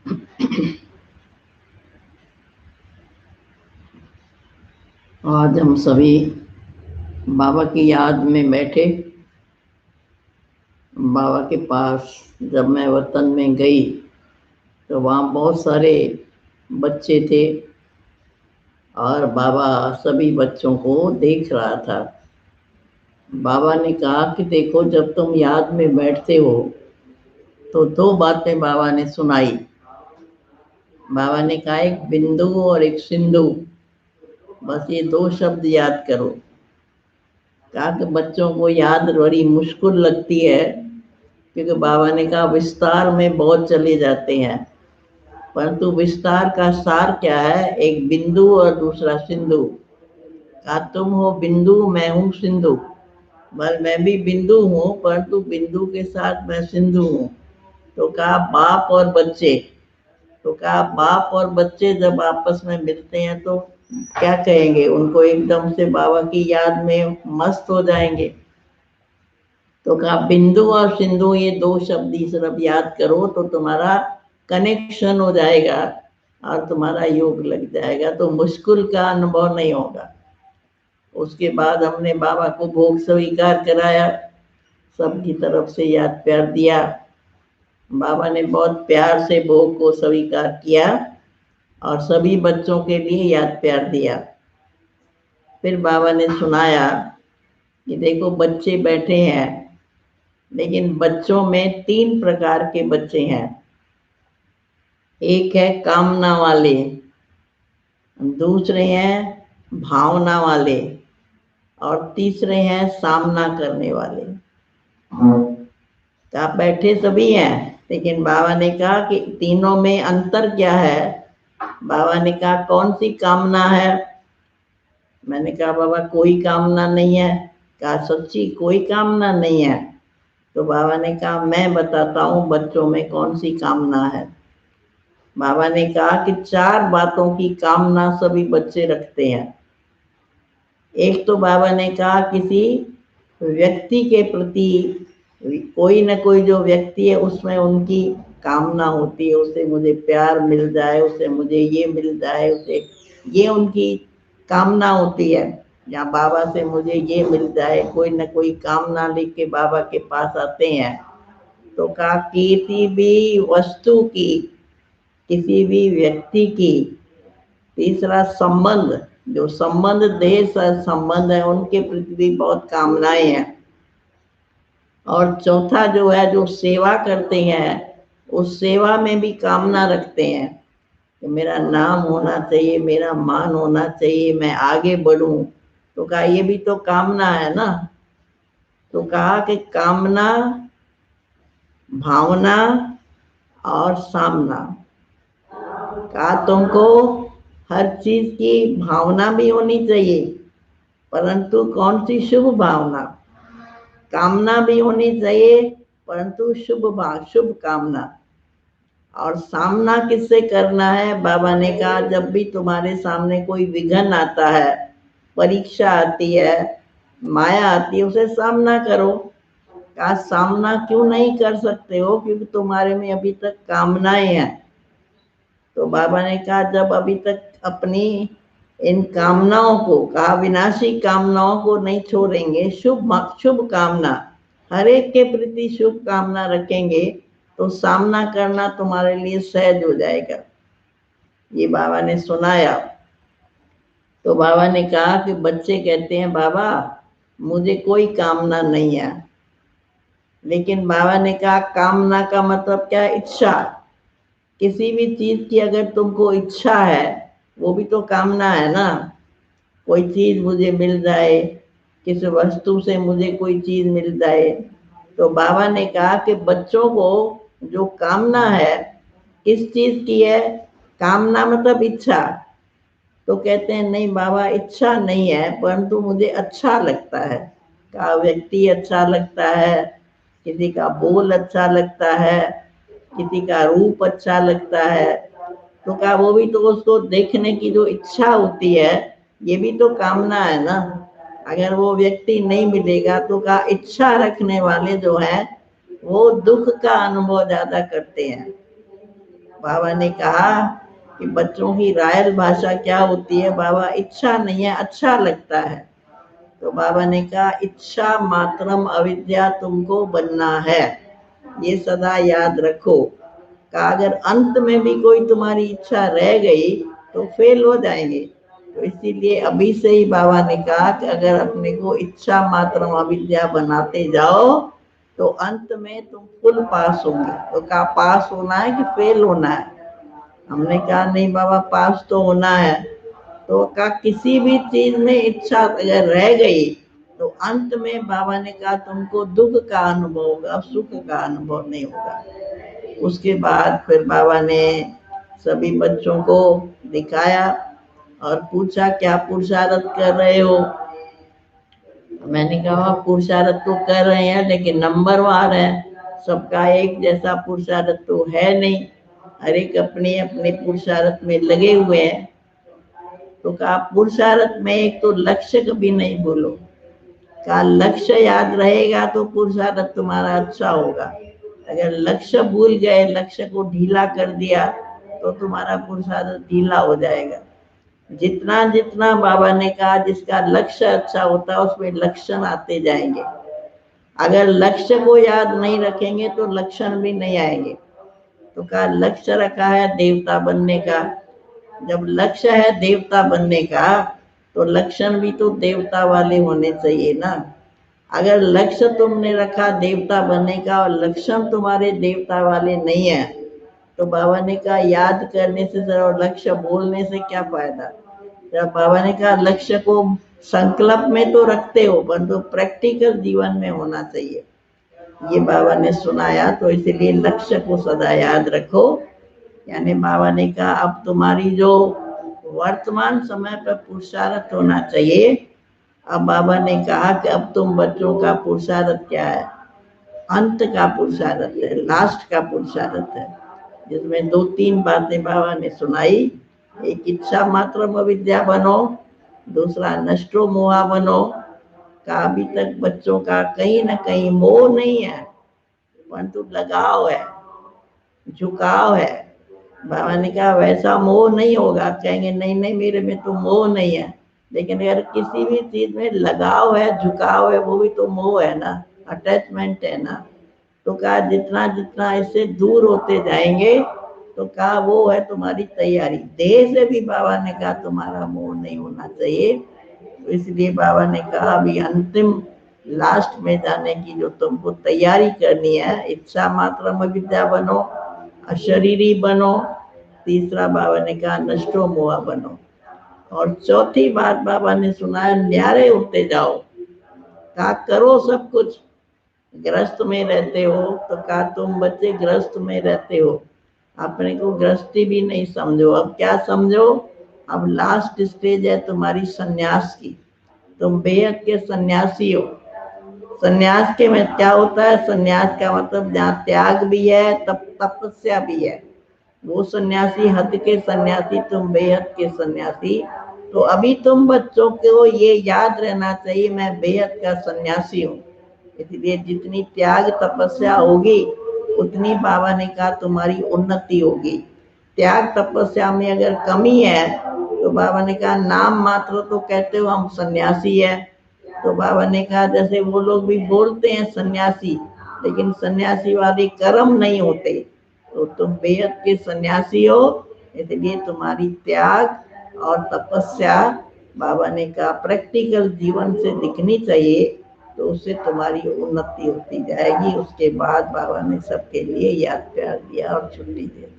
आज हम सभी बाबा की याद में बैठे। बाबा के पास जब मैं वतन में गई तो वहाँ बहुत सारे बच्चे थे और बाबा सभी बच्चों को देख रहा था। बाबा ने कहा कि देखो, जब तुम याद में बैठते हो तो दो बातें बाबा ने सुनाई। बाबा ने कहा एक बिंदु और एक सिंधु, बस ये दो शब्द याद करो। कहा कि बच्चों को याद बड़ी मुश्किल लगती है, क्योंकि बाबा ने कहा विस्तार में बहुत चले जाते हैं, परंतु विस्तार का सार क्या है? एक बिंदु और दूसरा सिंधु। कहा तुम हो बिंदु, मैं हूँ सिंधु। बस मैं भी बिंदु हूँ, परंतु बिंदु के साथ मैं सिंधु हूँ। तो कहा बाप और बच्चे। तो कहा बाप और बच्चे जब आपस में मिलते हैं तो क्या कहेंगे? उनको एकदम से बाबा की याद में मस्त हो जाएंगे। तो कहा बिंदु और सिंधु, ये दो शब्द ही सिर्फ याद करो तो तुम्हारा कनेक्शन हो जाएगा और तुम्हारा योग लग जाएगा, तो मुश्किल का अनुभव नहीं होगा। उसके बाद हमने बाबा को भोग स्वीकार कराया, सबकी तरफ से याद प्यार दिया। बाबा ने बहुत प्यार से भोग को स्वीकार किया और सभी बच्चों के लिए याद प्यार दिया। फिर बाबा ने सुनाया कि देखो, बच्चे बैठे हैं, लेकिन बच्चों में तीन प्रकार के बच्चे हैं। एक है कामना वाले, दूसरे हैं भावना वाले, और तीसरे हैं सामना करने वाले। तो आप बैठे सभी हैं, लेकिन बाबा ने कहा कि तीनों में अंतर क्या है? बाबा ने कहा कौन सी कामना है? मैंने कहा बाबा कोई कामना नहीं है। कहा सच्ची कोई कामना नहीं है? तो बाबा ने कहा मैं बताता हूँ बच्चों में कौन सी कामना है। बाबा ने कहा कि चार बातों की कामना सभी बच्चे रखते हैं। एक तो बाबा ने कहा किसी व्यक्ति के प्रति, कोई न कोई जो व्यक्ति है उसमें उनकी कामना होती है, उसे मुझे प्यार मिल जाए, उसे मुझे ये मिल जाए, उसे ये उनकी कामना होती है, या बाबा से मुझे ये मिल जाए। कोई न कोई कामना लेके बाबा के पास आते हैं। तो कहा किसी भी वस्तु की, किसी भी व्यक्ति की। तीसरा संबंध, जो संबंध देह से संबंध है उनके प्रति भी बहुत कामनाएं हैं। और चौथा जो है, जो सेवा करते हैं, उस सेवा में भी कामना रखते हैं कि मेरा नाम होना चाहिए, मेरा मान होना चाहिए, मैं आगे बढ़ूं। तो कहा ये भी तो कामना है ना। तो कहा कि कामना, भावना और सामना। कहा तुमको हर चीज की भावना भी होनी चाहिए, परंतु कौन सी? शुभ भावना। कामना भी होनी चाहिए, परंतु शुभ कामना। और सामना किससे करना है? बाबा ने कहा जब भी तुम्हारे सामने कोई विघ्न आता है, परीक्षा आती है, माया आती है, उसे सामना करो। कहा सामना क्यों नहीं कर सकते हो? क्योंकि तुम्हारे में अभी तक कामनाएं हैं। तो बाबा ने कहा जब अभी तक अपनी इन कामनाओं को, कहा विनाशी कामनाओं को नहीं छोड़ेंगे, शुभ कामना, हर एक के प्रति शुभ कामना रखेंगे, तो सामना करना तुम्हारे लिए सहज हो जाएगा। ये बाबा ने सुनाया। तो बाबा ने कहा कि बच्चे कहते हैं बाबा मुझे कोई कामना नहीं है। लेकिन बाबा ने कहा कामना का मतलब क्या है? इच्छा। किसी भी चीज की अगर तुमको इच्छा है, वो भी तो कामना है ना। कोई चीज मुझे मिल जाए, किसी वस्तु से मुझे कोई चीज मिल जाए। तो बाबा ने कहा कि बच्चों को जो कामना है, किस चीज की है? कामना मतलब इच्छा। तो कहते हैं नहीं बाबा, इच्छा नहीं है, परंतु मुझे अच्छा लगता है। का व्यक्ति अच्छा लगता है, किसी का बोल अच्छा लगता है, किसी का रूप अच्छा लगता है। तो कहा वो भी तो उसको देखने की जो इच्छा होती है, ये भी तो कामना है ना। अगर वो व्यक्ति नहीं मिलेगा तो कहा इच्छा रखने वाले जो है वो दुख का अनुभव ज्यादा करते हैं। बाबा ने कहा कि बच्चों की रायल भाषा क्या होती है, बाबा इच्छा नहीं है, अच्छा लगता है। तो बाबा ने कहा इच्छा मात्रम अविद्या तुमको बनना है, ये सदा याद रखो। का अगर अंत में भी कोई तुम्हारी इच्छा रह गई तो फेल हो जाएंगे। तो इसीलिए अभी से ही बाबा ने कहा कि अगर अपने को इच्छा मात्रम अविद्या बनाते जाओ तो अंत में तुम फुल पास होंगे। तो कहा पास होना है कि फेल होना है? हमने कहा नहीं बाबा, पास तो होना है। तो कहा किसी भी चीज में इच्छा अगर रह गई तो अंत में बाबा ने कहा तुमको दुख का अनुभव होगा, सुख का अनुभव नहीं होगा। उसके बाद फिर बाबा ने सभी बच्चों को दिखाया और पूछा क्या पुरुषार्थ कर रहे हो। मैंने कहा पुरुषार्थ तो कर रहे हैं लेकिन नंबरवार है, सबका एक जैसा पुरुषार्थ तो है नहीं, हर एक अपने अपने पुरुषार्थ में लगे हुए हैं। तो कहा पुरुषार्थ में एक तो लक्ष्य कभी नहीं भूलो। कहा लक्ष्य याद रहेगा तो पुरुषार्थ तुम्हारा अच्छा होगा। अगर लक्ष्य भूल गए, लक्ष्य को ढीला कर दिया तो तुम्हारा पुरुषार्थ ढीला हो जाएगा। जितना जितना बाबा ने कहा जिसका लक्ष्य अच्छा होता है उसमें लक्षण आते जाएंगे। अगर लक्ष्य को याद नहीं रखेंगे तो लक्षण भी नहीं आएंगे। तो कहा लक्ष्य रखा है देवता बनने का। जब लक्ष्य है देवता बनने का तो लक्षण भी तो देवता वाले होने चाहिए ना। अगर लक्ष्य तुमने रखा देवता बनने का और लक्षण तुम्हारे देवता वाले नहीं है तो बाबा ने कहा याद करने से और लक्ष्य बोलने से क्या फायदा। जब बाबा ने कहा लक्ष्य को संकल्प में तो रखते हो परंतु तो प्रैक्टिकल जीवन में होना चाहिए, ये बाबा ने सुनाया। तो इसलिए लक्ष्य को सदा याद रखो। यानी बाबा ने कहा अब तुम्हारी जो वर्तमान समय पर पुरुषार्थ होना चाहिए। अब बाबा ने कहा कि अब तुम बच्चों का पुरुषार्थ क्या है, अंत का पुरुषार्थ है, लास्ट का पुरुषार्थ है, जिसमें दो तीन बातें बाबा ने सुनाई। एक इच्छा मात्र विद्या बनो, दूसरा नष्टो मोहा बनो। का अभी तक बच्चों का कहीं ना कहीं मोह नहीं है परंतु लगाव है, झुकाव है। बाबा ने कहा वैसा मोह नहीं होगा, कहेंगे नहीं नहीं मेरे में तो मोह नहीं है। लेकिन अगर किसी भी चीज में लगाव है, झुकाव है, वो भी तो मोह है ना, अटैचमेंट है ना। तो कहा जितना जितना इससे दूर होते जाएंगे तो कहा वो है तुम्हारी तैयारी। देह से भी बाबा ने कहा तुम्हारा मोह नहीं होना चाहिए। तो इसलिए बाबा ने कहा अभी अंतिम लास्ट में जाने की जो तुमको तैयारी करनी है, इच्छा मात्र में विद्या बनो, अशरीरी बनो, तीसरा बाबा ने कहा नष्टो मोहा बनो, और चौथी बात बाबा ने सुनाया न्यारे होते जाओ। कहा करो सब कुछ। ग्रस्त में रहते हो तो कहा तुम बच्चे ग्रस्त में रहते हो, अपने को गृहस्थी भी नहीं समझो। अब क्या समझो, अब लास्ट स्टेज है तुम्हारी सन्यास की, तुम बेहद के सन्यासी हो। सन्यास के में क्या होता है, सन्यास का मतलब जहाँ त्याग भी है तब तपस्या भी है। वो सन्यासी हद के सन्यासी, तुम बेहद के सन्यासी। तो अभी तुम बच्चों को ये याद रहना चाहिए मैं बेहद का सन्यासी हूँ। इसलिए जितनी त्याग तपस्या होगी उतनी बाबा ने कहा तुम्हारी उन्नति होगी। त्याग तपस्या में अगर कमी है तो बाबा ने कहा नाम मात्र तो कहते हो हम सन्यासी है। तो बाबा ने कहा जैसे वो लोग भी बोलते हैं सन्यासी, लेकिन सन्यासी वाले कर्म नहीं होते। तो तुम बेहद के सन्यासी हो, इसलिए तुम्हारी त्याग और तपस्या बाबा ने कहा प्रैक्टिकल जीवन से दिखनी चाहिए। तो उससे तुम्हारी उन्नति होती जाएगी। उसके बाद बाबा ने सबके लिए याद प्यार दिया और छुट्टी दे दी।